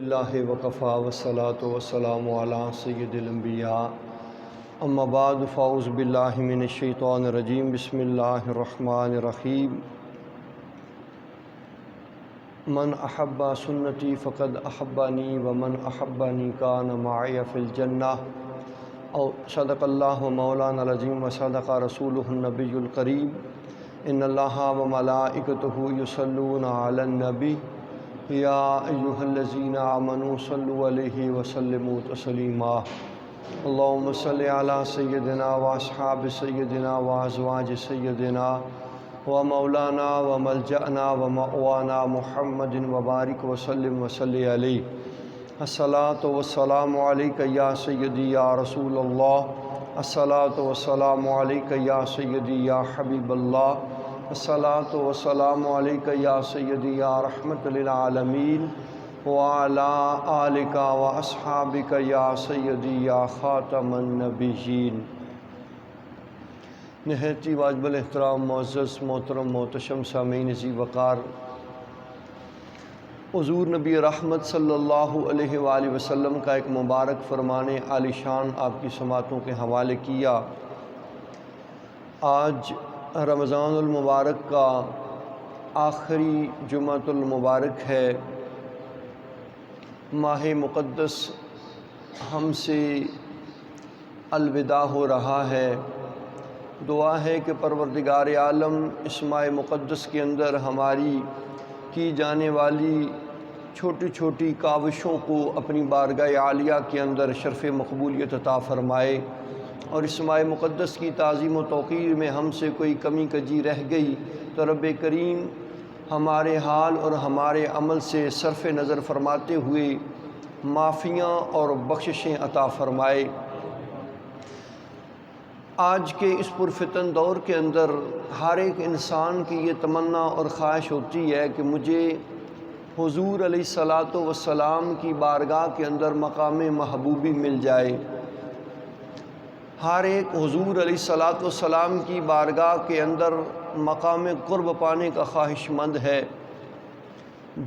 الحمدللہ وکفا والصلاة والسلام علی سید الانبیاء اما بعد فاعوذ باللہ من الشیطان الرجیم بسم اللہ الرحمن الرحیم من احب سنتی فقد احبنی ومن احبنی کان معی فی الجنہ او صدق اللہ مولانا العظیم وصدق رسولہ النبی الکریم ان اللہ وملائکتہ یصلون علی النبی یا ایہا الذین آمنوا صلوا علیہ وسلموا تسلیما اللہم صلی علی سیدنا و اصحاب سیدنا و ازواج سیدنا و مولانا و ملجأنا و مأوانا محمد وبارک وسلم وصلی علیہ الصلاۃ والسلام علیک یا سیدی یا رسول اللہ الصلاۃ والسلام علیک یا سیدی یا حبیب اللہ الصلاۃ والسلام علیک یا سیدی یا رحمت للعالمین وعلی آلک و اصحابک یا سیدی یا خاتم النبیین۔ نہایت واجب الاحترام معزز محترم محتشم سامعین ذی وقار، حضور نبی رحمت صلی اللہ علیہ وآلہ وسلم کا ایک مبارک فرمان عالی شان آپ کی سماعتوں کے حوالے کیا۔ آج رمضان المبارک کا آخری جمعۃ المبارک ہے، ماہ مقدس ہم سے الوداع ہو رہا ہے۔ دعا ہے کہ پروردگار عالم اس ماہ مقدس کے اندر ہماری کی جانے والی چھوٹی چھوٹی کاوشوں کو اپنی بارگاہ عالیہ کے اندر شرف مقبولیت عطا فرمائے، اور اس ماہ مقدس کی تعظیم و توقیر میں ہم سے کوئی کمی کجی رہ گئی تو رب کریم ہمارے حال اور ہمارے عمل سے صرف نظر فرماتے ہوئے معافیاں اور بخششیں عطا فرمائے۔ آج کے اس پرفتن دور کے اندر ہر ایک انسان کی یہ تمنا اور خواہش ہوتی ہے کہ مجھے حضور علیہ الصلاۃ والسلام کی بارگاہ کے اندر مقام محبوبی مل جائے۔ ہر ایک حضور علیہ الصلاۃ والسلام کی بارگاہ کے اندر مقام قرب پانے کا خواہش مند ہے۔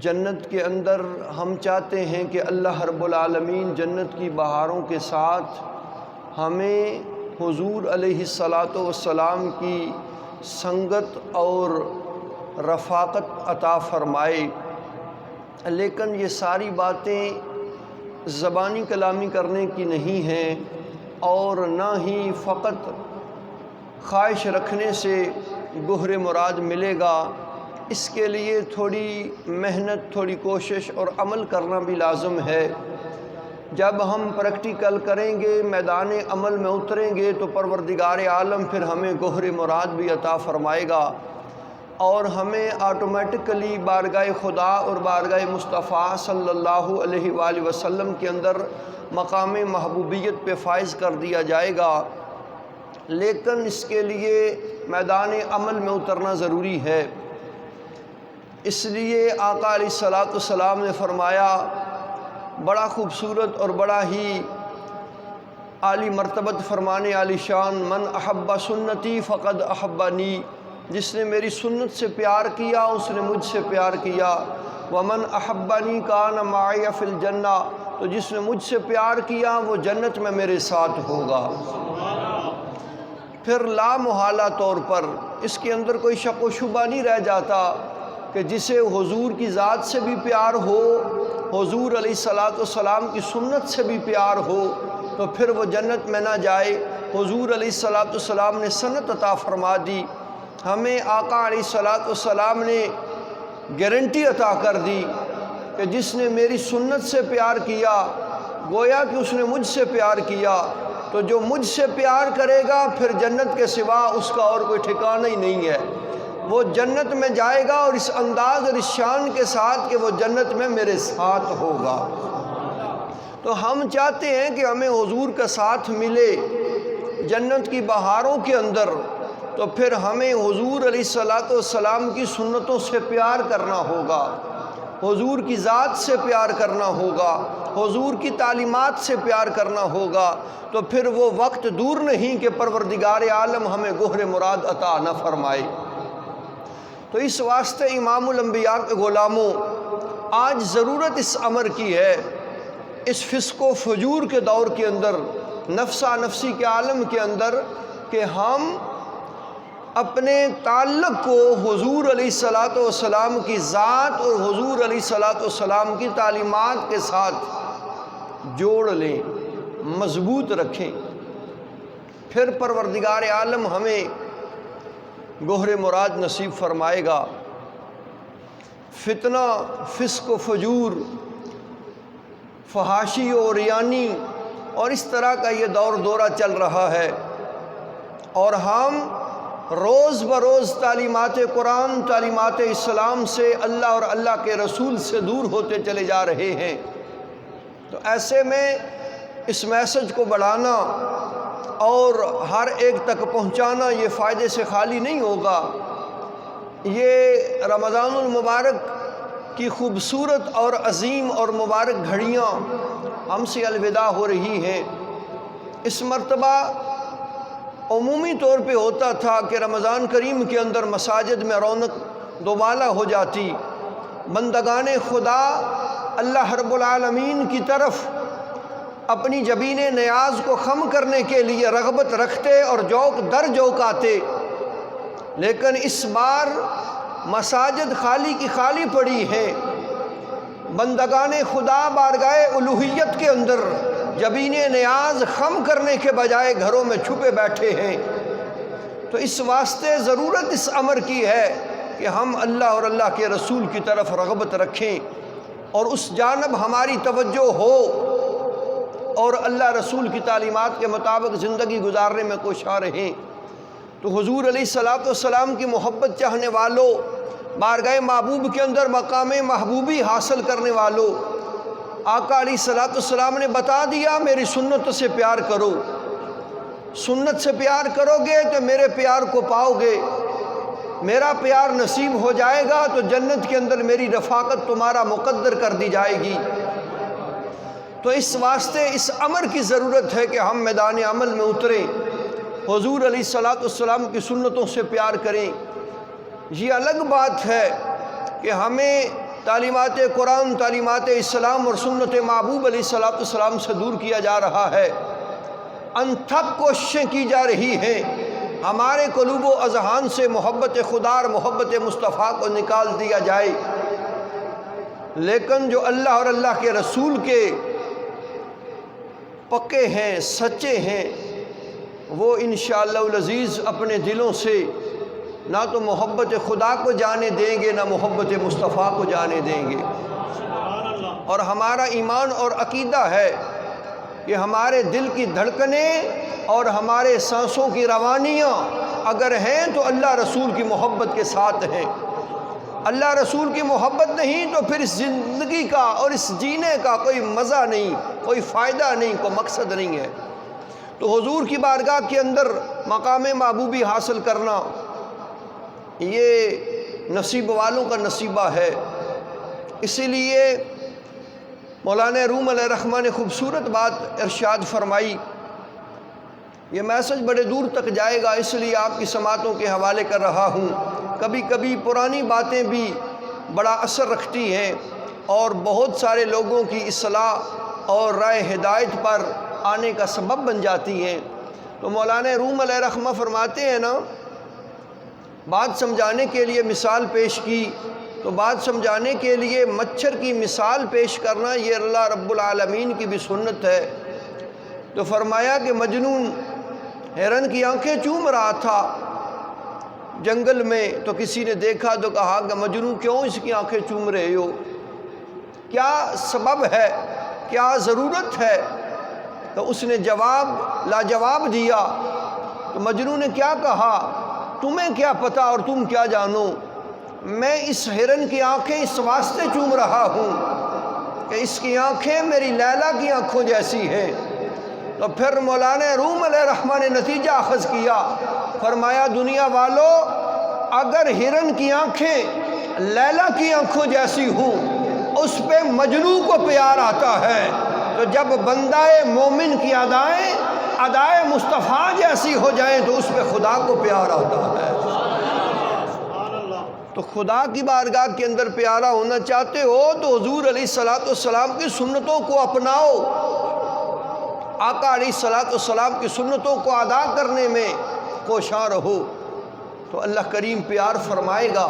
جنت کے اندر ہم چاہتے ہیں کہ اللہ رب العالمین جنت کی بہاروں کے ساتھ ہمیں حضور علیہ الصلاۃ والسلام کی سنگت اور رفاقت عطا فرمائے، لیکن یہ ساری باتیں زبانی کلامی کرنے کی نہیں ہیں، اور نہ ہی فقط خواہش رکھنے سے گہر مراد ملے گا۔ اس کے لیے تھوڑی محنت، تھوڑی کوشش اور عمل کرنا بھی لازم ہے۔ جب ہم پریکٹیکل کریں گے، میدان عمل میں اتریں گے، تو پروردگار عالم پھر ہمیں گہر مراد بھی عطا فرمائے گا، اور ہمیں آٹومیٹکلی بارگاہ خدا اور بارگاہ مصطفیٰ صلی اللہ علیہ وآلہ وسلم کے اندر مقام محبوبیت پہ فائز کر دیا جائے گا۔ لیکن اس کے لیے میدان عمل میں اترنا ضروری ہے۔ اس لیے آقا علیہ الصلاۃ والسلام نے فرمایا، بڑا خوبصورت اور بڑا ہی عالی مرتبت فرمانے عالی شان، من احب سنتی فقد احبنی، جس نے میری سنت سے پیار کیا اس نے مجھ سے پیار کیا، ومن احبنی کان معی فی الجنہ، تو جس نے مجھ سے پیار کیا وہ جنت میں میرے ساتھ ہوگا۔ پھر لا محالہ طور پر اس کے اندر کوئی شک و شبہ نہیں رہ جاتا کہ جسے حضور کی ذات سے بھی پیار ہو، حضور علیہ الصلاۃ والسلام کی سنت سے بھی پیار ہو، تو پھر وہ جنت میں نہ جائے۔ حضور علیہ الصلاۃ والسلام نے سنت عطا فرما دی، ہمیں آقا علیہ الصلاۃ والسلام نے گارنٹی عطا کر دی کہ جس نے میری سنت سے پیار کیا گویا کہ اس نے مجھ سے پیار کیا، تو جو مجھ سے پیار کرے گا پھر جنت کے سوا اس کا اور کوئی ٹھکانہ ہی نہیں ہے، وہ جنت میں جائے گا، اور اس انداز اور اس شان کے ساتھ کہ وہ جنت میں میرے ساتھ ہوگا۔ تو ہم چاہتے ہیں کہ ہمیں حضور کا ساتھ ملے جنت کی بہاروں کے اندر، تو پھر ہمیں حضور علیہ الصلاۃ والسلام کی سنتوں سے پیار کرنا ہوگا، حضور کی ذات سے پیار کرنا ہوگا، حضور کی تعلیمات سے پیار کرنا ہوگا، تو پھر وہ وقت دور نہیں کہ پروردگار عالم ہمیں گہر مراد عطا نہ فرمائے۔ تو اس واسطے امام الانبیاء کے غلاموں، آج ضرورت اس امر کی ہے، اس فسق و فجور کے دور کے اندر، نفسا نفسی کے عالم کے اندر، کہ ہم اپنے تعلق کو حضور علیہ الصلاۃ والسلام کی ذات اور حضور علیہ الصلاۃ والسلام کی تعلیمات کے ساتھ جوڑ لیں، مضبوط رکھیں، پھر پروردگار عالم ہمیں گوہر مراد نصیب فرمائے گا۔ فتنہ، فسق و فجور، فحاشی و ریانی اور اس طرح کا یہ دور دورہ چل رہا ہے، اور ہم روز بروز تعلیمات قرآن، تعلیمات اسلام سے، اللہ اور اللہ کے رسول سے دور ہوتے چلے جا رہے ہیں۔ تو ایسے میں اس میسج کو بڑھانا اور ہر ایک تک پہنچانا یہ فائدے سے خالی نہیں ہوگا۔ یہ رمضان المبارک کی خوبصورت اور عظیم اور مبارک گھڑیاں ہم سے الوداع ہو رہی ہیں۔ اس مرتبہ عمومی طور پہ ہوتا تھا کہ رمضان کریم کے اندر مساجد میں رونق دوبالا ہو جاتی، بندگان خدا اللہ رب العالمین کی طرف اپنی جبین نیاز کو خم کرنے کے لیے رغبت رکھتے اور جوق در جوق آتے، لیکن اس بار مساجد خالی کی خالی پڑی ہیں۔ بندگان خدا بارگاہ الوہیت کے اندر جبین نیاز خم کرنے کے بجائے گھروں میں چھپے بیٹھے ہیں۔ تو اس واسطے ضرورت اس امر کی ہے کہ ہم اللہ اور اللہ کے رسول کی طرف رغبت رکھیں اور اس جانب ہماری توجہ ہو اور اللہ رسول کی تعلیمات کے مطابق زندگی گزارنے میں کوشاں رہیں۔ تو حضور علیہ الصلاۃ والسلام کی محبت چاہنے والوں، بارگاہ محبوب کے اندر مقام محبوبی حاصل کرنے والوں، آقا علیہ الصلاۃ والسلام نے بتا دیا میری سنت سے پیار کرو، سنت سے پیار کرو گے تو میرے پیار کو پاؤ گے، میرا پیار نصیب ہو جائے گا تو جنت کے اندر میری رفاقت تمہارا مقدر کر دی جائے گی۔ تو اس واسطے اس امر کی ضرورت ہے کہ ہم میدان عمل میں اتریں، حضور علیہ الصلاۃ والسلام کی سنتوں سے پیار کریں۔ یہ الگ بات ہے کہ ہمیں تعلیمات قرآن، تعلیمات اسلام اور سنت محبوب علیہ الصلاۃ والسلام سے دور کیا جا رہا ہے، انتھک کوششیں کی جا رہی ہیں ہمارے قلوب و اذہان سے محبت خدا اور محبت مصطفیٰ کو نکال دیا جائے، لیکن جو اللہ اور اللہ کے رسول کے پکے ہیں، سچے ہیں، وہ انشاءاللہ العزیز اپنے دلوں سے نہ تو محبت خدا کو جانے دیں گے، نہ محبت مصطفیٰ کو جانے دیں گے۔ اور ہمارا ایمان اور عقیدہ ہے کہ ہمارے دل کی دھڑکنیں اور ہمارے سانسوں کی روانیاں اگر ہیں تو اللہ رسول کی محبت کے ساتھ ہیں۔ اللہ رسول کی محبت نہیں تو پھر اس زندگی کا اور اس جینے کا کوئی مزہ نہیں، کوئی فائدہ نہیں، کوئی مقصد نہیں ہے۔ تو حضور کی بارگاہ کے اندر مقام محبوبی حاصل کرنا یہ نصیب والوں کا نصیبہ ہے۔ اسی لیے مولانا روم علیہ الرحمہ نے خوبصورت بات ارشاد فرمائی، یہ میسج بڑے دور تک جائے گا اس لیے آپ کی سماعتوں کے حوالے کر رہا ہوں۔ کبھی کبھی پرانی باتیں بھی بڑا اثر رکھتی ہیں اور بہت سارے لوگوں کی اصلاح اور رائے ہدایت پر آنے کا سبب بن جاتی ہیں۔ تو مولانا روم علیہ الرحمہ فرماتے ہیں نا، بات سمجھانے کے لیے مثال پیش کی تو بات سمجھانے کے لیے مچھر کی مثال پیش کرنا یہ اللہ رب العالمین کی بھی سنت ہے۔ تو فرمایا کہ مجنون ہرن کی آنکھیں چوم رہا تھا جنگل میں، تو کسی نے دیکھا تو کہا کہ مجنون کیوں اس کی آنکھیں چوم رہے ہو، کیا سبب ہے، کیا ضرورت ہے؟ تو اس نے لاجواب دیا۔ تو مجنون نے کیا کہا، تمہیں کیا پتہ اور تم کیا جانو، میں اس ہرن کی آنکھیں اس واسطے چوم رہا ہوں کہ اس کی آنکھیں میری لیلا کی آنکھوں جیسی ہیں۔ تو پھر مولانا روم علیہ الرحمہ نے نتیجہ اخذ کیا، فرمایا دنیا والو اگر ہرن کی آنکھیں لیلا کی آنکھوں جیسی ہوں اس پہ مجنوں کو پیار آتا ہے، تو جب بندہ مومن کی ادائے مصطفیٰ جیسی ہو جائیں تو اس پہ خدا کو پیار آتا ہے۔ تو خدا کی بارگاہ کے اندر پیارا ہونا چاہتے ہو تو حضور علیہ الصلوۃ والسلام کی سنتوں کو اپناؤ، آقا علیہ الصلوۃ والسلام کی سنتوں کو ادا کرنے میں کوشاں رہو، تو اللہ کریم پیار فرمائے گا۔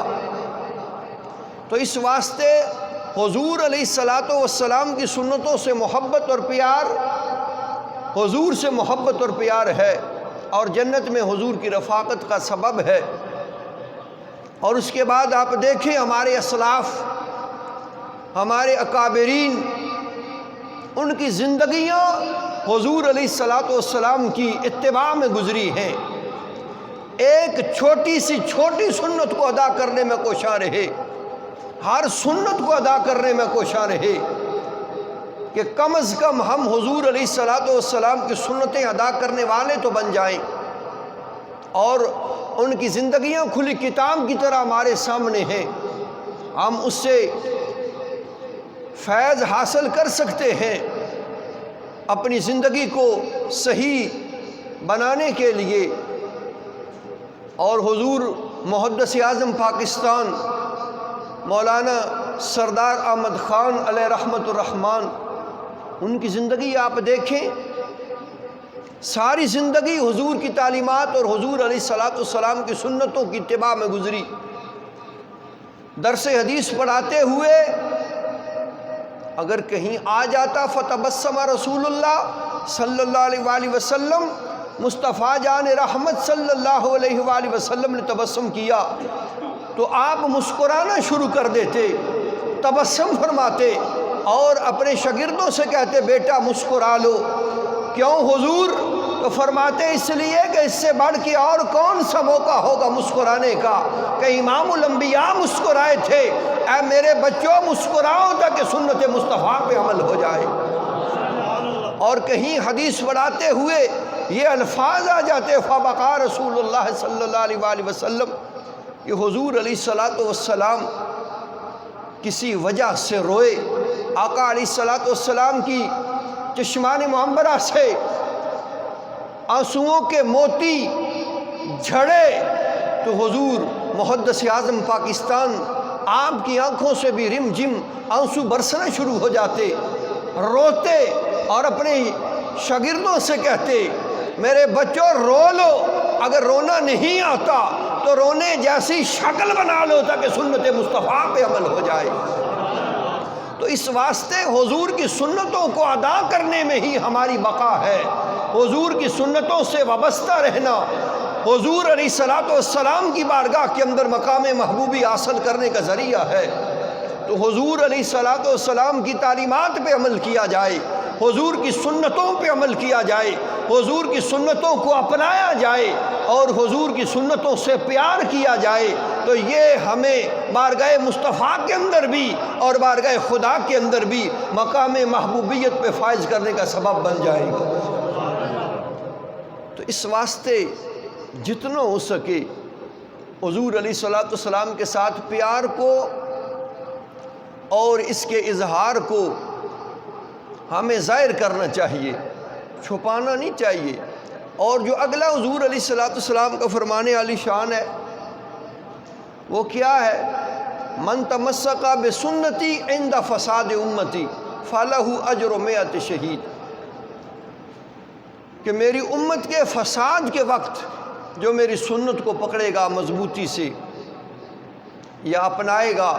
تو اس واسطے حضور علیہ الصلوۃ والسلام کی سنتوں سے محبت اور پیار حضور سے محبت اور پیار ہے، اور جنت میں حضور کی رفاقت کا سبب ہے۔ اور اس کے بعد آپ دیکھیں ہمارے اسلاف، ہمارے اکابرین، ان کی زندگیاں حضور علیہ الصلوۃ والسلام کی اتباع میں گزری ہیں۔ ایک چھوٹی سی چھوٹی سنت کو ادا کرنے میں کوشاں رہے، ہر سنت کو ادا کرنے میں کوشاں رہے کہ کم از کم ہم حضور علیہ الصلوۃ والسلام کی سنتیں ادا کرنے والے تو بن جائیں، اور ان کی زندگیاں کھلی کتاب کی طرح ہمارے سامنے ہیں، ہم اس سے فیض حاصل کر سکتے ہیں اپنی زندگی کو صحیح بنانے کے لیے۔ اور حضور محدث اعظم پاکستان مولانا سردار احمد خان علیہ رحمت الرحمن، ان کی زندگی آپ دیکھیں، ساری زندگی حضور کی تعلیمات اور حضور علیہ الصلوۃ والسلام کی سنتوں کی اتباع میں گزری۔ درس حدیث پڑھاتے ہوئے اگر کہیں آ جاتا فتبسم رسول اللہ صلی اللہ علیہ وآلہ وسلم، مصطفیٰ جان رحمت صلی اللہ علیہ وآلہ وسلم نے تبسم کیا تو آپ مسکرانا شروع کر دیتے، تبسم فرماتے اور اپنے شاگردوں سے کہتے بیٹا مسکرا لو۔ کیوں حضور؟ تو فرماتے اس لیے کہ اس سے بڑھ کے اور کون سا موقع ہوگا مسکرانے کا، کہ امام الانبیاء مسکرائے تھے، اے میرے بچوں مسکراؤ تاکہ سنت مصطفیٰ پہ عمل ہو جائے۔ اور کہیں حدیث پڑھاتے ہوئے یہ الفاظ آ جاتے فبقى رسول اللہ صلی اللہ علیہ وآلہ وسلم، کہ حضور علیہ الصلوۃ والسلام کسی وجہ سے روئے، آقا علیہ الصلوۃ والسلام کی چشمان معمبرہ سے آنسوؤں کے موتی جھڑے تو حضور محدث اعظم پاکستان آپ کی آنکھوں سے بھی رم جم آنسو برسنا شروع ہو جاتے، روتے اور اپنے شاگردوں سے کہتے میرے بچوں رو لو، اگر رونا نہیں آتا تو رونے جیسی شکل بنا لو تاکہ سنت مصطفیٰ پہ عمل ہو جائے۔ تو اس واسطے حضور کی سنتوں کو ادا کرنے میں ہی ہماری بقا ہے، حضور کی سنتوں سے وابستہ رہنا حضور علیہ الصلوۃ والسلام کی بارگاہ کے اندر مقام محبوبی حاصل کرنے کا ذریعہ ہے۔ تو حضور علیہ الصلوۃ والسلام کی تعلیمات پہ عمل کیا جائے، حضور کی سنتوں پہ عمل کیا جائے، حضور کی سنتوں کو اپنایا جائے اور حضور کی سنتوں سے پیار کیا جائے، تو یہ ہمیں بارگاہ مصطفیٰ کے اندر بھی اور بارگاہ خدا کے اندر بھی مقام محبوبیت پہ فائز کرنے کا سبب بن جائے گا۔ تو اس واسطے جتنا ہو سکے حضور علیہ الصلوۃ والسلام کے ساتھ پیار کو اور اس کے اظہار کو ہمیں ظاہر کرنا چاہیے، چھپانا نہیں چاہیے۔ اور جو اگلا حضور علیہ الصلوۃ والسلام کا فرمانے علی شان ہے وہ کیا ہے؟ من تمسک بسنتی عند فساد امتی فلہ اجر 100 شہید، کہ میری امت کے فساد کے وقت جو میری سنت کو پکڑے گا مضبوطی سے یا اپنائے گا،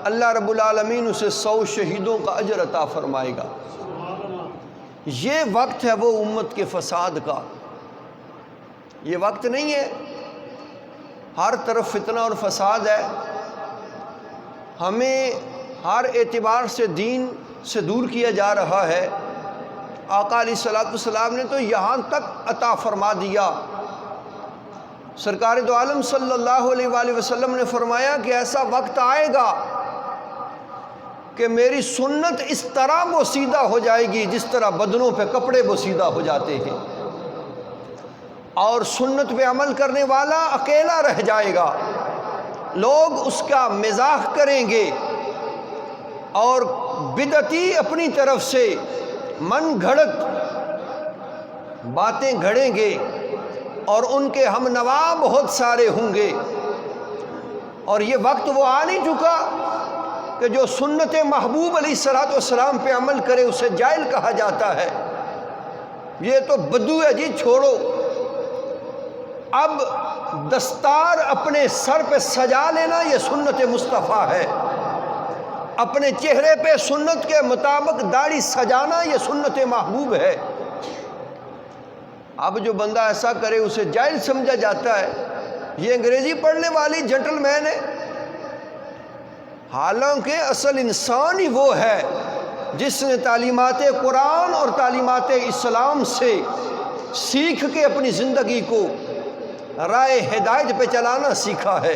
اللہ رب العالمین اسے 100 شہیدوں کا اجر عطا فرمائے گا۔ یہ وقت ہے وہ امت کے فساد کا، یہ وقت نہیں ہے ہر طرف فتنہ اور فساد ہے، ہمیں ہر اعتبار سے دین سے دور کیا جا رہا ہے۔ آقا علیہ الصلوۃ والسلام نے تو یہاں تک عطا فرما دیا، سرکار دو عالم صلی اللہ علیہ وآلہ وسلم نے فرمایا کہ ایسا وقت آئے گا کہ میری سنت اس طرح بوسیدہ ہو جائے گی جس طرح بدنوں پہ کپڑے بوسیدہ ہو جاتے ہیں، اور سنت پہ عمل کرنے والا اکیلا رہ جائے گا، لوگ اس کا مزاح کریں گے اور بدعتی اپنی طرف سے من گھڑت باتیں گھڑیں گے اور ان کے ہم نوا بہت سارے ہوں گے۔ اور یہ وقت وہ آ نہیں چکا کہ جو سنت محبوب علیہ الصلوۃ والسلام پہ عمل کرے اسے جاہل کہا جاتا ہے، یہ تو بدو ہے جی، چھوڑو۔ اب دستار اپنے سر پہ سجا لینا یہ سنت مصطفیٰ ہے، اپنے چہرے پہ سنت کے مطابق داڑھی سجانا یہ سنت محبوب ہے۔ اب جو بندہ ایسا کرے اسے جاہل سمجھا جاتا ہے، یہ انگریزی پڑھنے والی جنٹل مین ہے، حالانکہ اصل انسان ہی وہ ہے جس نے تعلیمات قرآن اور تعلیمات اسلام سے سیکھ کے اپنی زندگی کو راہ ہدایت پہ چلانا سیکھا ہے۔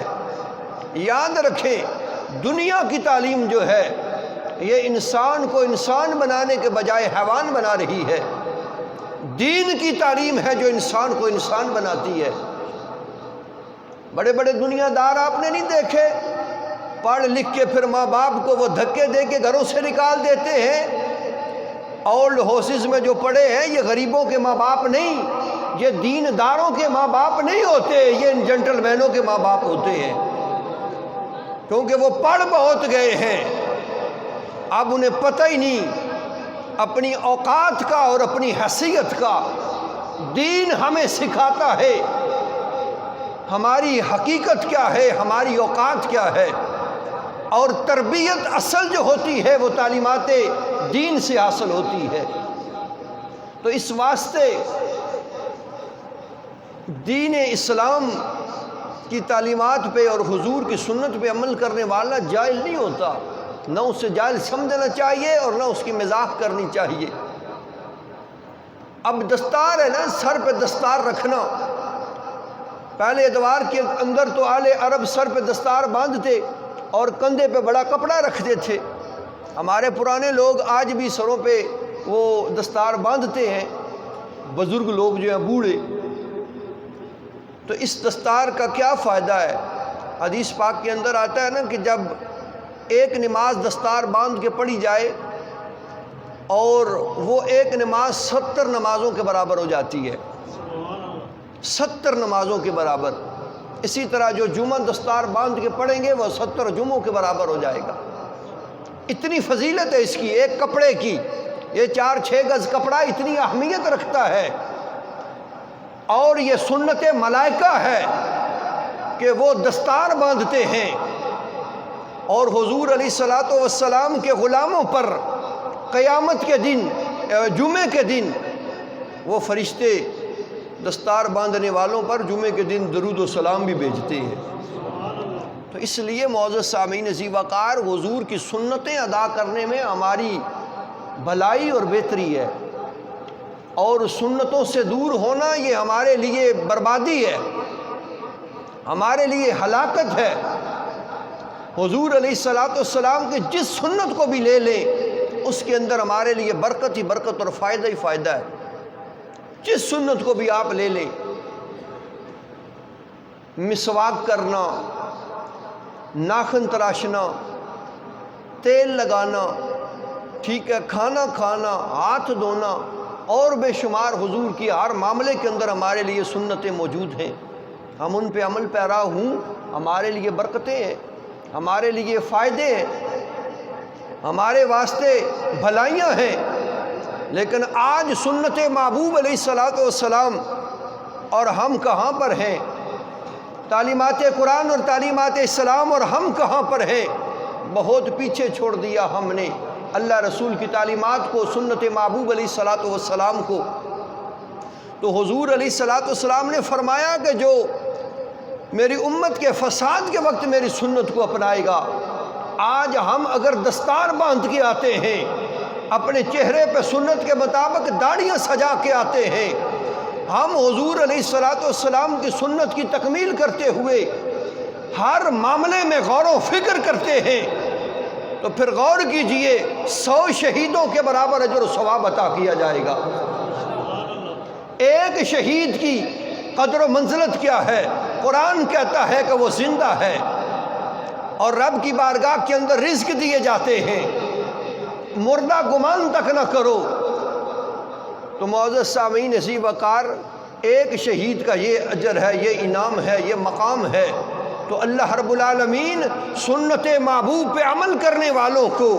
یاد رکھیں، دنیا کی تعلیم جو ہے یہ انسان کو انسان بنانے کے بجائے حیوان بنا رہی ہے، دین کی تعلیم ہے جو انسان کو انسان بناتی ہے۔ بڑے بڑے دنیا دار آپ نے نہیں دیکھے پڑھ لکھ کے پھر ماں باپ کو وہ دھکے دے کے گھروں سے نکال دیتے ہیں؟ اولڈ ہاؤسز میں جو پڑے ہیں یہ غریبوں کے ماں باپ نہیں، یہ دین داروں کے ماں باپ نہیں ہوتے، یہ ان جنٹل مینوں کے ماں باپ ہوتے ہیں، کیونکہ وہ پڑھ بہت گئے ہیں، اب انہیں پتہ ہی نہیں اپنی اوقات کا اور اپنی حیثیت کا۔ دین ہمیں سکھاتا ہے ہماری حقیقت کیا ہے، ہماری اوقات کیا ہے، اور تربیت اصل جو ہوتی ہے وہ تعلیمات دین سے حاصل ہوتی ہے۔ تو اس واسطے دین اسلام کی تعلیمات پہ اور حضور کی سنت پہ عمل کرنے والا جاہل نہیں ہوتا، نہ اسے جاہل سمجھنا چاہیے اور نہ اس کی مذاق کرنی چاہیے۔ اب دستار ہے نا، سر پہ دستار رکھنا، پہلے ادوار کے اندر تو اہل عرب سر پہ دستار باندھتے اور کندھے پہ بڑا کپڑا رکھتے تھے۔ ہمارے پرانے لوگ آج بھی سروں پہ وہ دستار باندھتے ہیں، بزرگ لوگ جو ہیں بوڑھے۔ تو اس دستار کا کیا فائدہ ہے؟ حدیث پاک کے اندر آتا ہے نا کہ جب ایک نماز دستار باندھ کے پڑھی جائے اور وہ ایک نماز 70 نمازوں کے برابر ہو جاتی ہے، 70 نمازوں کے برابر۔ اسی طرح جو جمعہ دستار باندھ کے پڑھیں گے وہ 70 جمعوں کے برابر ہو جائے گا۔ اتنی فضیلت ہے اس کی، ایک کپڑے کی، یہ 4-6 گز کپڑا اتنی اہمیت رکھتا ہے، اور یہ سنت ملائکہ ہے کہ وہ دستار باندھتے ہیں، اور حضور علیہ الصلوۃ والسلام کے غلاموں پر قیامت کے دن، جمعے کے دن، وہ فرشتے دستار باندھنے والوں پر جمعے کے دن درود و سلام بھی بھیجتے ہیں۔ تو اس لیے معزز سامعین ذی وقار، حضور کی سنتیں ادا کرنے میں ہماری بھلائی اور بہتری ہے، اور سنتوں سے دور ہونا یہ ہمارے لیے بربادی ہے، ہمارے لیے ہلاکت ہے۔ حضور علیہ الصلوۃ والسلام کی جس سنت کو بھی لے لیں اس کے اندر ہمارے لیے برکت ہی برکت اور فائدہ ہی فائدہ ہے۔ جس سنت کو بھی آپ لے لیں، مسواک کرنا، ناخن تراشنا، تیل لگانا، ٹھیک ہے، کھانا کھانا، ہاتھ دھونا، اور بے شمار حضور کی ہر معاملے کے اندر ہمارے لیے سنتیں موجود ہیں۔ ہم ان پہ عمل پیرا ہوں، ہمارے لیے برکتیں ہیں، ہمارے لیے فائدے ہیں، ہمارے واسطے بھلائیاں ہیں۔ لیکن آج سنت محبوب علیہ الصلوۃ والسلام اور ہم کہاں پر ہیں؟ تعلیمات قرآن اور تعلیمات اسلام اور ہم کہاں پر ہیں؟ بہت پیچھے چھوڑ دیا ہم نے اللہ رسول کی تعلیمات کو، سنت محبوب علیہ الصلوۃ والسلام کو۔ تو حضور علیہ الصلوۃ والسلام نے فرمایا کہ جو میری امت کے فساد کے وقت میری سنت کو اپنائے گا، آج ہم اگر دستار باندھ کے آتے ہیں، اپنے چہرے پہ سنت کے مطابق داڑیاں سجا کے آتے ہیں، ہم حضور علیہ الصلوۃ والسلام کی سنت کی تکمیل کرتے ہوئے ہر معاملے میں غور و فکر کرتے ہیں، تو پھر غور کیجئے 100 شہیدوں کے برابر اجر و ثواب عطا کیا جائے گا۔ ایک شہید کی قدر و منزلت کیا ہے؟ قرآن کہتا ہے کہ وہ زندہ ہے اور رب کی بارگاہ کے اندر رزق دیے جاتے ہیں، مردہ گمان تک نہ کرو۔ تو معزز سامعین ذی وقار، ایک شہید کا یہ اجر ہے، یہ انعام ہے، یہ مقام ہے۔ تو اللہ رب العالمین سنت محبوب پہ عمل کرنے والوں کو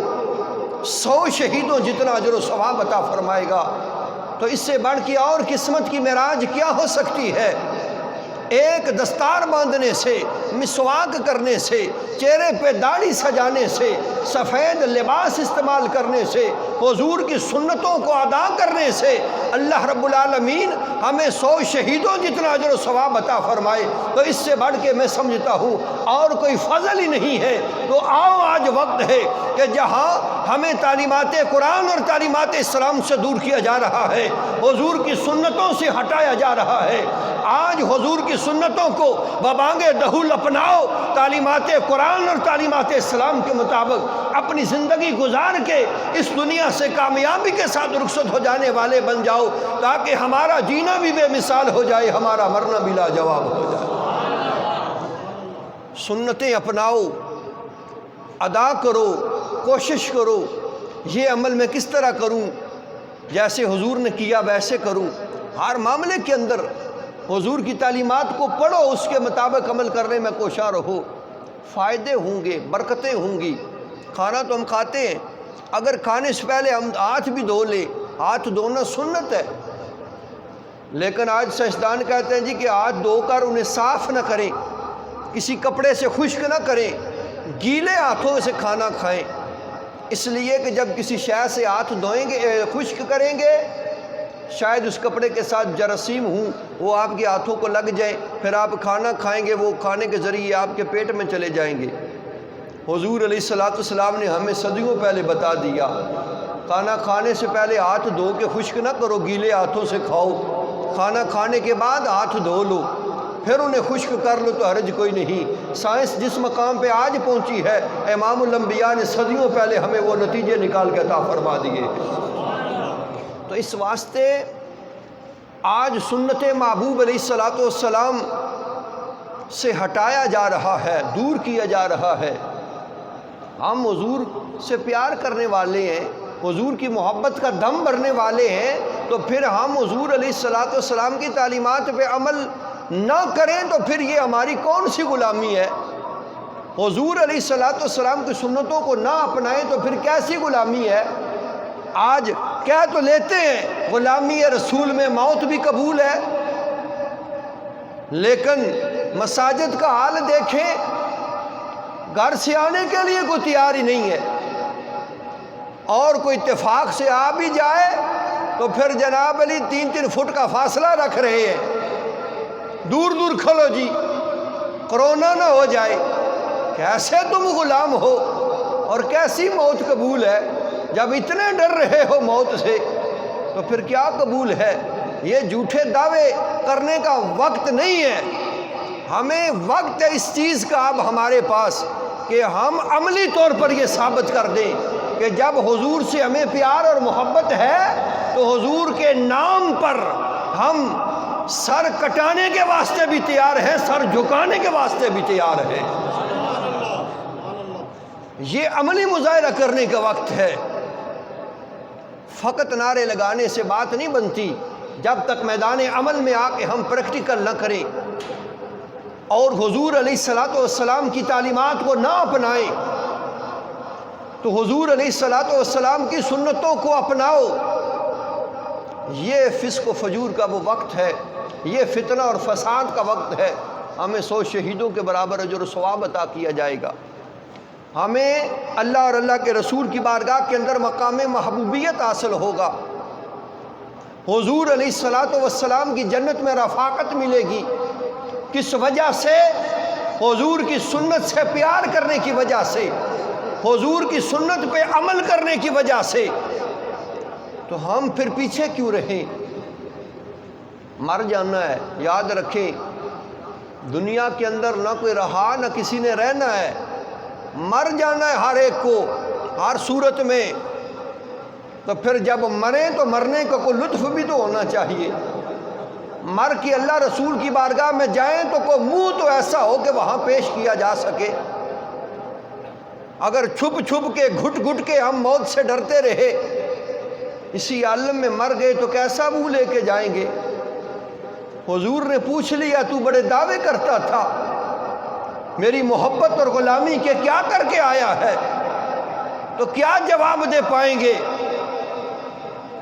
100 شہیدوں جتنا اجر و ثواب عطا فرمائے گا۔ تو اس سے بڑھ کے اور قسمت کی معراج کیا ہو سکتی ہے؟ ایک دستار باندھنے سے، مسواک کرنے سے، چہرے پہ داڑھی سجانے سے، سفید لباس استعمال کرنے سے، حضور کی سنتوں کو ادا کرنے سے اللہ رب العالمین ہمیں 100 شہیدوں جتنا اجر و ثواب عطا فرمائے۔ تو اس سے بڑھ کے میں سمجھتا ہوں اور کوئی فضل ہی نہیں ہے۔ تو آؤ آج وقت ہے کہ جہاں ہمیں تعلیمات قرآن اور تعلیمات اسلام سے دور کیا جا رہا ہے، حضور کی سنتوں سے ہٹایا جا رہا ہے، آج حضور کی سنتوں کو ببانگ دہل اپناؤ، تعلیمات قرآن اور تعلیمات اسلام کے مطابق اپنی زندگی گزار کے اس دنیا سے کامیابی کے ساتھ رخصت ہو جانے والے بن جاؤ، تاکہ ہمارا جینا بھی بے مثال ہو جائے، ہمارا مرنا بھی لاجواب ہو جائے۔ سنتیں اپناؤ، ادا کرو، کوشش کرو، یہ عمل میں کس طرح کروں؟ جیسے حضور نے کیا ویسے کروں۔ ہر معاملے کے اندر حضور کی تعلیمات کو پڑھو، اس کے مطابق عمل کرنے میں کوشاں رہو، فائدے ہوں گے، برکتیں ہوں گی۔ کھانا تو ہم کھاتے ہیں، اگر کھانے سے پہلے ہم ہاتھ بھی دھو لیں، ہاتھ دھونا سنت ہے، لیکن آج سائنسدان کہتے ہیں جی کہ ہاتھ دھو کر انہیں صاف نہ کریں، کسی کپڑے سے خشک نہ کریں، گیلے ہاتھوں سے کھانا کھائیں، اس لیے کہ جب کسی شے سے ہاتھ دھوئیں گے، خشک کریں گے، شاید اس کپڑے کے ساتھ جراثیم ہوں، وہ آپ کے ہاتھوں کو لگ جائیں، پھر آپ کھانا کھائیں گے، وہ کھانے کے ذریعے آپ کے پیٹ میں چلے جائیں گے۔ حضور علیہ السلام نے ہمیں صدیوں پہلے بتا دیا، کھانا کھانے سے پہلے ہاتھ دھو کے خشک نہ کرو، گیلے ہاتھوں سے کھاؤ، کھانا کھانے کے بعد ہاتھ دھو لو، پھر انہیں خشک کر لو تو حرج کوئی نہیں۔ سائنس جس مقام پہ آج پہنچی ہے، امام الانبیاء نے صدیوں پہلے ہمیں وہ نتیجے نکال کے عطا فرما دیے۔ تو اس واسطے آج سنت محبوب علیہ السلام سے ہٹایا جا رہا ہے، دور کیا جا رہا ہے۔ ہم حضور سے پیار کرنے والے ہیں، حضور کی محبت کا دم بھرنے والے ہیں، تو پھر ہم حضور علیہ السلام کی تعلیمات پہ عمل نہ کریں تو پھر یہ ہماری کون سی غلامی ہے؟ حضور علیہ السلام کی سنتوں کو نہ اپنائیں تو پھر کیسی غلامی ہے؟ آج کہہ تو لیتے ہیں غلامی رسول میں موت بھی قبول ہے، لیکن مساجد کا حال دیکھیں، گھر سے آنے کے لیے کوئی تیار ہی نہیں ہے، اور کوئی اتفاق سے آ بھی جائے تو پھر جناب علی 3-3 فٹ کا فاصلہ رکھ رہے ہیں، دور دور کھلو جی، کرونا نہ ہو جائے۔ کیسے تم غلام ہو اور کیسی موت قبول ہے؟ جب اتنے ڈر رہے ہو موت سے تو پھر کیا قبول ہے؟ یہ جھوٹے دعوے کرنے کا وقت نہیں ہے، ہمیں وقت ہے اس چیز کا اب ہمارے پاس کہ ہم عملی طور پر یہ ثابت کر دیں کہ جب حضور سے ہمیں پیار اور محبت ہے تو حضور کے نام پر ہم سر کٹانے کے واسطے بھی تیار ہیں، سر جھکانے کے واسطے بھی تیار ہیں۔ یہ عملی مظاہرہ کرنے کا وقت ہے، فقط نعرے لگانے سے بات نہیں بنتی، جب تک میدان عمل میں آ کے ہم پریکٹیکل نہ کریں اور حضور علیہ السلام کی تعلیمات کو نہ اپنائیں تو حضور علیہ السلام کی سنتوں کو اپناؤ۔ یہ فسق و فجور کا وہ وقت ہے، یہ فتنہ اور فساد کا وقت ہے، ہمیں 100 شہیدوں کے برابر اجر و ثواب عطا کیا جائے گا، ہمیں اللہ اور اللہ کے رسول کی بارگاہ کے اندر مقام محبوبیت حاصل ہوگا، حضور علیہ السلام کی جنت میں رفاقت ملے گی۔ کس وجہ سے؟ حضور کی سنت سے پیار کرنے کی وجہ سے، حضور کی سنت پہ عمل کرنے کی وجہ سے۔ تو ہم پھر پیچھے کیوں رہیں؟ مر جانا ہے، یاد رکھیں، دنیا کے اندر نہ کوئی رہا نہ کسی نے رہنا ہے، مر جانا ہے ہر ایک کو، ہر صورت میں۔ تو پھر جب مریں تو مرنے کا کوئی لطف بھی تو ہونا چاہیے، مر کے اللہ رسول کی بارگاہ میں جائیں تو کوئی منہ تو ایسا ہو کہ وہاں پیش کیا جا سکے۔ اگر چھپ چھپ کے گھٹ گھٹ کے ہم موت سے ڈرتے رہے، اسی عالم میں مر گئے تو کیسا منہ لے کے جائیں گے؟ حضور نے پوچھ لیا، تو بڑے دعوے کرتا تھا، میری محبت اور غلامی کے کیا کر کے آیا ہے؟ تو کیا جواب دے پائیں گے؟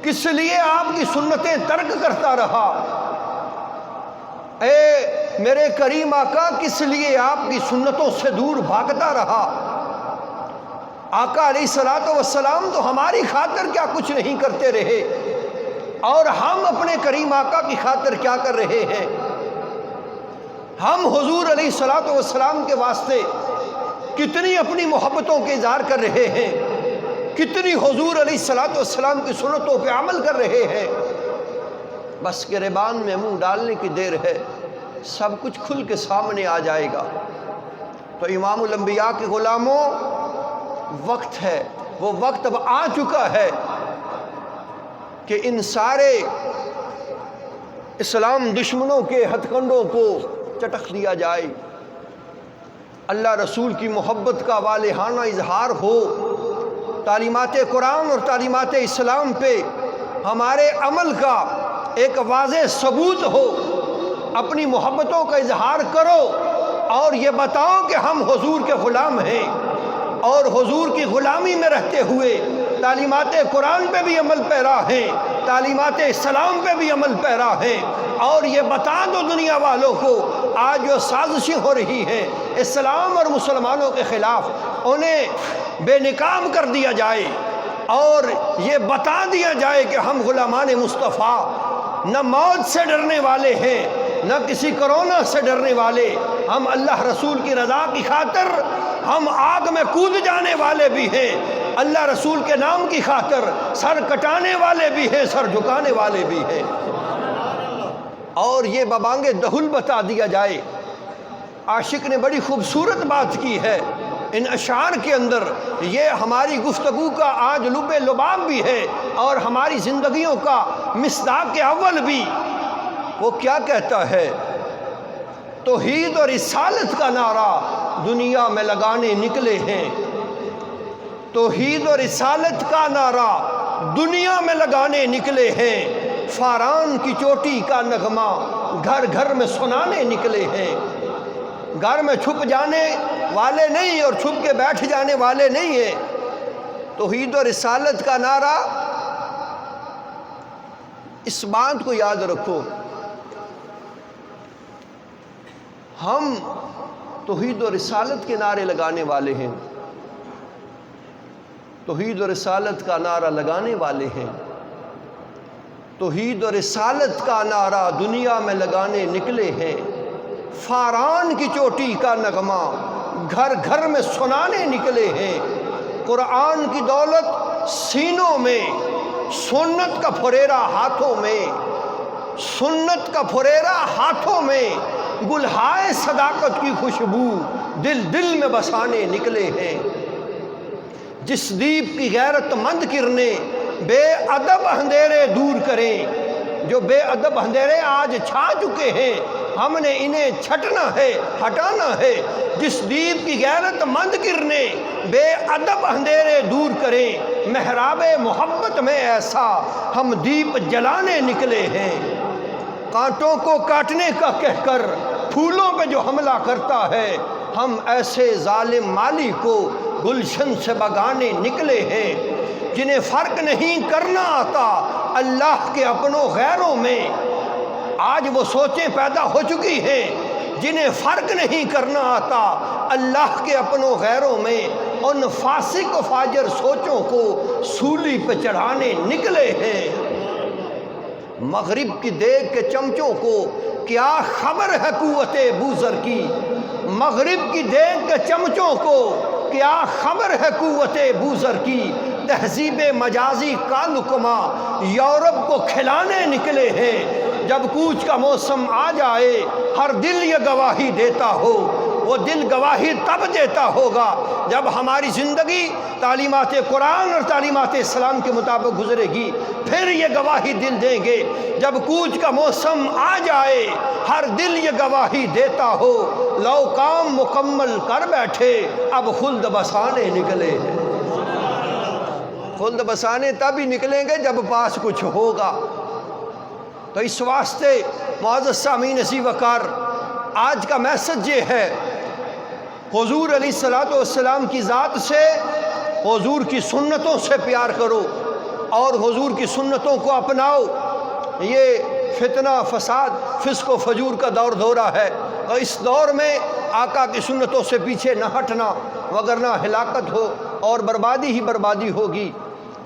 کس لیے آپ کی سنتیں ترک کرتا رہا؟ اے میرے کریم آقا، کس لیے آپ کی سنتوں سے دور بھاگتا رہا؟ آقا علیہ الصلوۃ والسلام تو ہماری خاطر کیا کچھ نہیں کرتے رہے، اور ہم اپنے کریم آقا کی خاطر کیا کر رہے ہیں؟ ہم حضور علیہ الصلوۃ والسلام کے واسطے کتنی اپنی محبتوں کے اظہار کر رہے ہیں، کتنی حضور علیہ الصلوۃ والسلام کی سنتوں پہ عمل کر رہے ہیں۔ بس گریبان میں منہ ڈالنے کی دیر ہے، سب کچھ کھل کے سامنے آ جائے گا۔ تو امام الانبیاء کے غلاموں، وقت ہے، وہ وقت اب آ چکا ہے کہ ان سارے اسلام دشمنوں کے ہتھ کنڈوں کو چٹک دیا جائے، اللہ رسول کی محبت کا والہانہ اظہار ہو، تعلیمات قرآن اور تعلیمات اسلام پہ ہمارے عمل کا ایک واضح ثبوت ہو، اپنی محبتوں کا اظہار کرو اور یہ بتاؤ کہ ہم حضور کے غلام ہیں، اور حضور کی غلامی میں رہتے ہوئے تعلیمات قرآن پہ بھی عمل پیرا ہیں، تعلیمات اسلام پہ بھی عمل پیرا ہیں۔ اور یہ بتا دو دنیا والوں کو، آج جو سازشیں ہو رہی ہیں اسلام اور مسلمانوں کے خلاف، انہیں بے نقاب کر دیا جائے، اور یہ بتا دیا جائے کہ ہم غلامان مصطفیٰ نہ موت سے ڈرنے والے ہیں، نہ کسی کرونا سے ڈرنے والے، ہم اللہ رسول کی رضا کی خاطر ہم آگ میں کود جانے والے بھی ہیں، اللہ رسول کے نام کی خاطر سر کٹانے والے بھی ہیں، سر جھکانے والے بھی ہیں۔ اور یہ ببانگ دہل بتا دیا جائے۔ عاشق نے بڑی خوبصورت بات کی ہے ان اشعار کے اندر، یہ ہماری گفتگو کا آج لب لباب بھی ہے اور ہماری زندگیوں کا مصداق اول بھی۔ وہ کیا کہتا ہے؟ توحید اور رسالت کا نعرہ دنیا میں لگانے نکلے ہیں، توحید اور رسالت کا نعرہ دنیا میں لگانے نکلے ہیں، فاران کی چوٹی کا نغمہ گھر گھر میں سنانے نکلے ہیں۔ گھر میں چھپ جانے والے نہیں اور چھپ کے بیٹھ جانے والے نہیں ہیں، توحید و رسالت کا نعرہ۔ اس بات کو یاد رکھو، ہم توحید و رسالت کے نعرے لگانے والے ہیں، توحید و رسالت کا نعرہ لگانے والے ہیں، توحید و رسالت کا نعرہ دنیا میں لگانے نکلے ہیں، فاران کی چوٹی کا نغمہ گھر گھر میں سنانے نکلے ہیں۔ قرآن کی دولت سینوں میں، سنت کا پھریرا ہاتھوں میں، سنت کا پھریرا ہاتھوں میں، گلہائے صداقت کی خوشبو دل دل میں بسانے نکلے ہیں۔ جس دیپ کی غیرت مند کرنے بے ادب اندھیرے دور کریں، جو بے ادب اندھیرے آج چھا چکے ہیں، ہم نے انہیں چھٹنا ہے، ہٹانا ہے۔ جس دیپ کی غیرت مند کرنے بے ادب اندھیرے دور کریں، محراب محبت میں ایسا ہم دیپ جلانے نکلے ہیں۔ کانٹوں کو کاٹنے کا کہہ کر پھولوں پہ جو حملہ کرتا ہے، ہم ایسے ظالم مالی کو گلشن سے بگانے نکلے ہیں۔ جنہیں فرق نہیں کرنا آتا اللہ کے اپنوں غیروں میں، آج وہ سوچیں پیدا ہو چکی ہیں، جنہیں فرق نہیں کرنا آتا اللہ کے اپنوں غیروں میں، ان فاسق و فاجر سوچوں کو سولی پہ چڑھانے نکلے ہیں۔ مغرب کی دیگ کے چمچوں کو کیا خبر ہے قوت بوذر کی، مغرب کی دیگ کے چمچوں کو کیا خبر ہے قوت بوذر کی۔ تہذیب مجازی کا لقمہ یورپ کو کھلانے نکلے ہیں۔ جب کوچ کا موسم آ جائے ہر دل یہ گواہی دیتا ہو، وہ دل گواہی تب دیتا ہوگا جب ہماری زندگی تعلیمات قرآن اور تعلیمات اسلام کے مطابق گزرے گی، پھر یہ گواہی دل دیں گے۔ جب کوچ کا موسم آ جائے ہر دل یہ گواہی دیتا ہو، لو کام مکمل کر بیٹھے اب خلد بسانے نکلے ہیں۔ خلد بسانے تب ہی نکلیں گے جب پاس کچھ ہوگا۔ تو اس واسطے معزز سامعین عزیز وقار، آج کا میسج یہ ہے حضور علیہ الصلوۃ والسلام کی ذات سے، حضور کی سنتوں سے پیار کرو اور حضور کی سنتوں کو اپناؤ۔ یہ فتنہ فساد فسق و فجور کا دور دورہ ہے، اور اس دور میں آقا کی سنتوں سے پیچھے نہ ہٹنا، وگرنہ ہلاکت ہو اور بربادی ہی بربادی ہوگی۔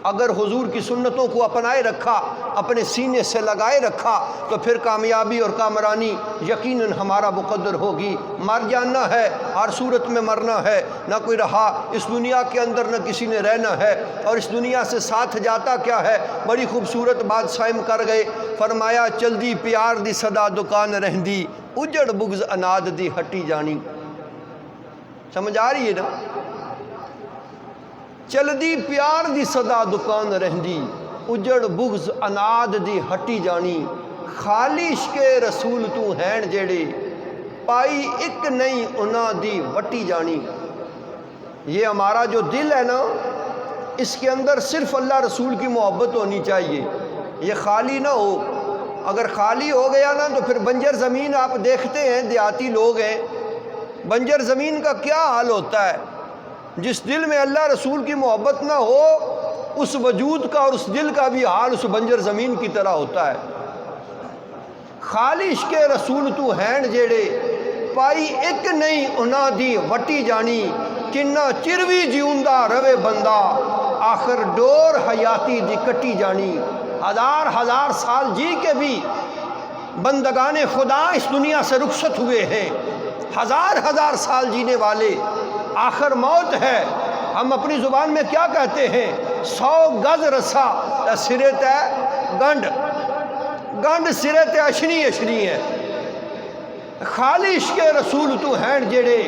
اگر حضور کی سنتوں کو اپنائے رکھا، اپنے سینے سے لگائے رکھا، تو پھر کامیابی اور کامرانی یقیناً ہمارا مقدر ہوگی۔ مر جانا ہے، ہر صورت میں مرنا ہے، نہ کوئی رہا اس دنیا کے اندر، نہ کسی نے رہنا ہے، اور اس دنیا سے ساتھ جاتا کیا ہے؟ بڑی خوبصورت بات سائم کر گئے، فرمایا چل دی پیار دی صدا دکان رہندی، اجڑ بغض اناد دی ہٹی جانی۔ سمجھ آ رہی ہے نا؟ چل دی پیار دی صدا دکان رہندی، اجڑ بغض اناد دی ہٹی جانی، خالی عشق رسول تو ہین جیڑے، پائی ایک نہیں انہاں دی وٹی جانی۔ یہ ہمارا جو دل ہے نا، اس کے اندر صرف اللہ رسول کی محبت ہونی چاہیے، یہ خالی نہ ہو۔ اگر خالی ہو گیا نا تو پھر بنجر زمین آپ دیکھتے ہیں، دیہاتی لوگ ہیں، بنجر زمین کا کیا حال ہوتا ہے؟ جس دل میں اللہ رسول کی محبت نہ ہو، اس وجود کا اور اس دل کا بھی حال اس بنجر زمین کی طرح ہوتا ہے۔ خالی عشق رسول تو ہین جیڑے، پائی ایک نہیں انہاں دی وٹی جانی، کنہ چروی جیوندا روے بندہ، آخر ڈور حیاتی دی کٹی جانی۔ ہزار ہزار سال جی کے بھی بندگان خدا اس دنیا سے رخصت ہوئے ہیں، ہزار ہزار سال جینے والے، آخر موت ہے۔ ہم اپنی زبان میں کیا کہتے ہیں؟ 100 گز رسا سرے تے گنڈ، گنڈ سرے تے اشنی اشنی ہے۔ خالی عشق رسول تو ہین جڑے،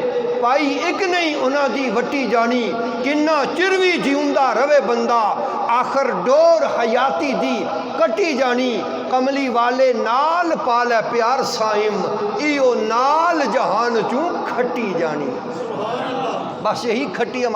پائی ایک نہیں انہاں دی وٹی جانی، کنہ چروی جیوندا روے بندہ، آخر ڈور حیاتی دی کٹی جانی۔ کملی والے نال پالے پیار سائم، ایو نال جہان چوں کھٹی جانی۔ بس یہی کھٹی